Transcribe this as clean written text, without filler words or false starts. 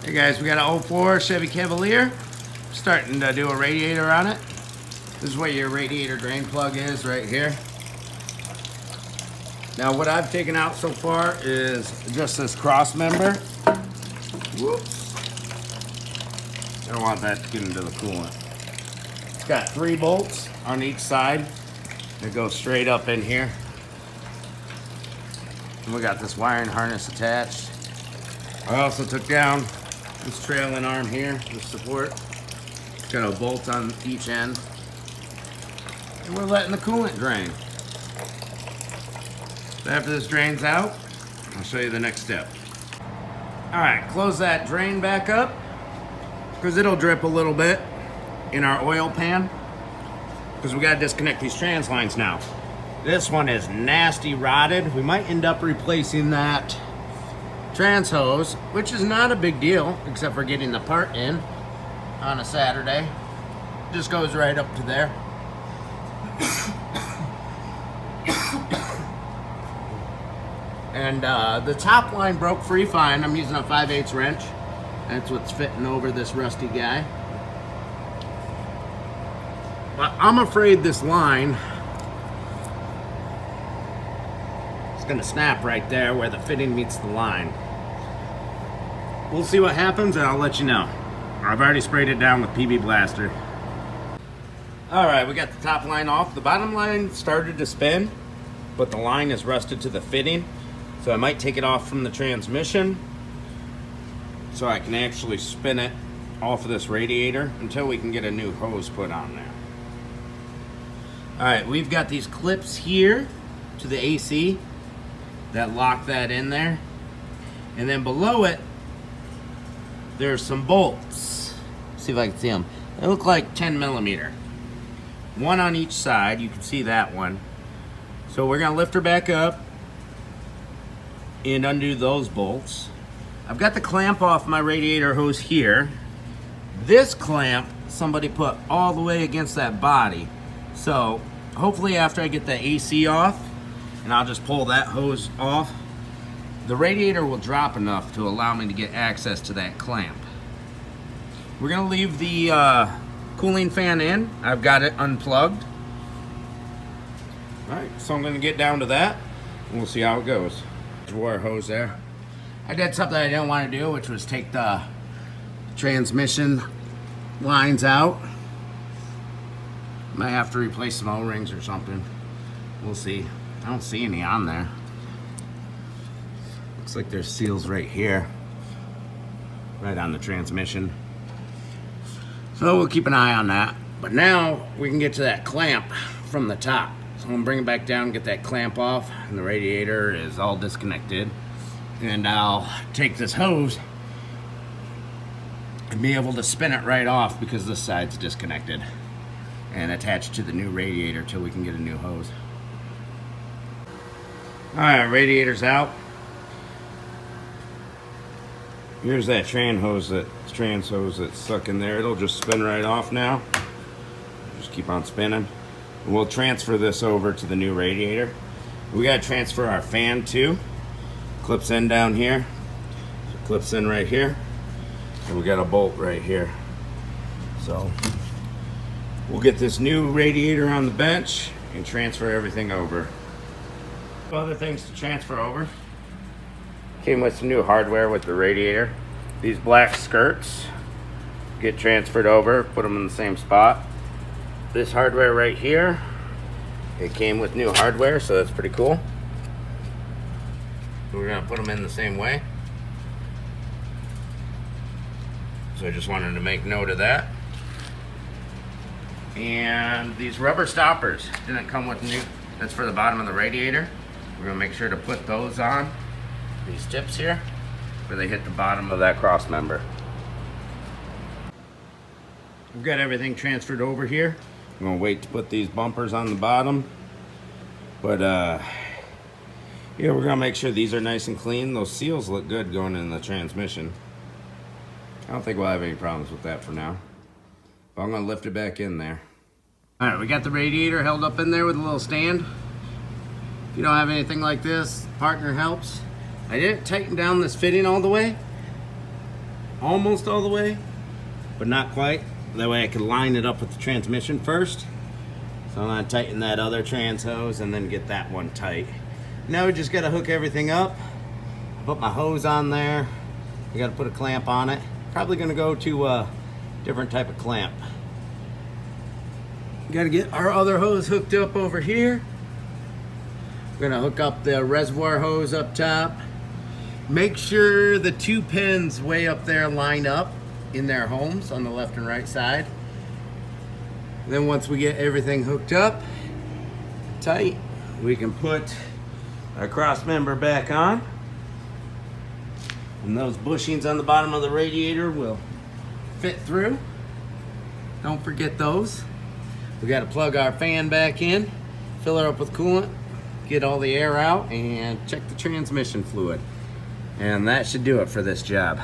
Hey guys, we got an 04 Chevy Cavalier. Starting to do a radiator on it. This is where your radiator drain plug is, right here. Now what I've taken out so far is just this cross member. Whoops. I don't want that to get into the coolant. It's got 3 bolts on each side that go straight up in here. And we got this wiring harness attached. I also took down this trailing arm here, the support. It's got a bolt on each end. And we're letting the coolant drain. So after this drains out, I'll show you the next step. All right, close that drain back up because it'll drip a little bit in our oil pan because we gotta disconnect these trans lines now. This one is nasty rotted. We might end up replacing that trans hose, which is not a big deal except for getting the part in on a Saturday. Just goes right up to there. And the top line broke free fine. I'm using a 5/8 wrench. That's what's fitting over this rusty guy. But I'm afraid this line is gonna snap right there where the fitting meets the line. We'll see what happens and I'll let you know. I've already sprayed it down with PB Blaster. All right, we got the top line off. The bottom line started to spin, but the line is rusted to the fitting. So I might take it off from the transmission so I can actually spin it off of this radiator until we can get a new hose put on there. All right, we've got these clips here to the AC that lock that in there. And then below it, there's some bolts. See if I can see them. They look like 10mm. One on each side, you can see that one. So we're gonna lift her back up and undo those bolts. I've got the clamp off my radiator hose here. This clamp, somebody put all the way against that body. So hopefully after I get the AC off, and I'll just pull that hose off, the radiator will drop enough to allow me to get access to that clamp. We're gonna leave the cooling fan in. I've got it unplugged. All right, so I'm gonna get down to that and we'll see how it goes. Reservoir hose there. I did something I didn't want to do, which was take the transmission lines out. Might have to replace some O-rings or something. We'll see. I don't see any on there. Looks like there's seals right here, right on the transmission. So we'll keep an eye on that. But now we can get to that clamp from the top. So I'm gonna bring it back down, get that clamp off, and the radiator is all disconnected. And I'll take this hose and be able to spin it right off because this side's disconnected and attached to the new radiator till we can get a new hose. All right, radiator's out. Here's that trans hose that's stuck in there. It'll just spin right off now. Just keep on spinning. We'll transfer this over to the new radiator. We gotta transfer our fan too. Clips in down here. So clips in right here. And we got a bolt right here. So we'll get this new radiator on the bench and transfer everything over. Other things to transfer over. Came with some new hardware with the radiator. These black skirts get transferred over, put them in the same spot. This hardware right here, it came with new hardware, so that's pretty cool. So we're gonna put them in the same way. So I just wanted to make note of that. And these rubber stoppers didn't come with new, that's for the bottom of the radiator. We're gonna make sure to put those on these tips here where they hit the bottom of that cross member. We've got everything transferred over here. I'm gonna wait to put these bumpers on the bottom. But yeah, we're gonna make sure these are nice and clean. Those seals look good going in the transmission. I don't think we'll have any problems with that for now. But I'm gonna lift it back in there. All right, we got the radiator held up in there with a little stand. If you don't have anything like this, partner helps. I didn't tighten down this fitting all the way, almost all the way, but not quite. That way I can line it up with the transmission first. So I'm gonna tighten that other trans hose and then get that one tight. Now we just gotta hook everything up. Put my hose on there. We gotta put a clamp on it. Probably gonna go to a different type of clamp. Gotta get our other hose hooked up over here. We're gonna hook up the reservoir hose up top. Make sure the 2 pins way up there line up in their homes on the left and right side. Then once we get everything hooked up tight, we can put our cross member back on. And those bushings on the bottom of the radiator will fit through. Don't forget those. We got to plug our fan back in, fill her up with coolant, get all the air out, and check the transmission fluid. And that should do it for this job.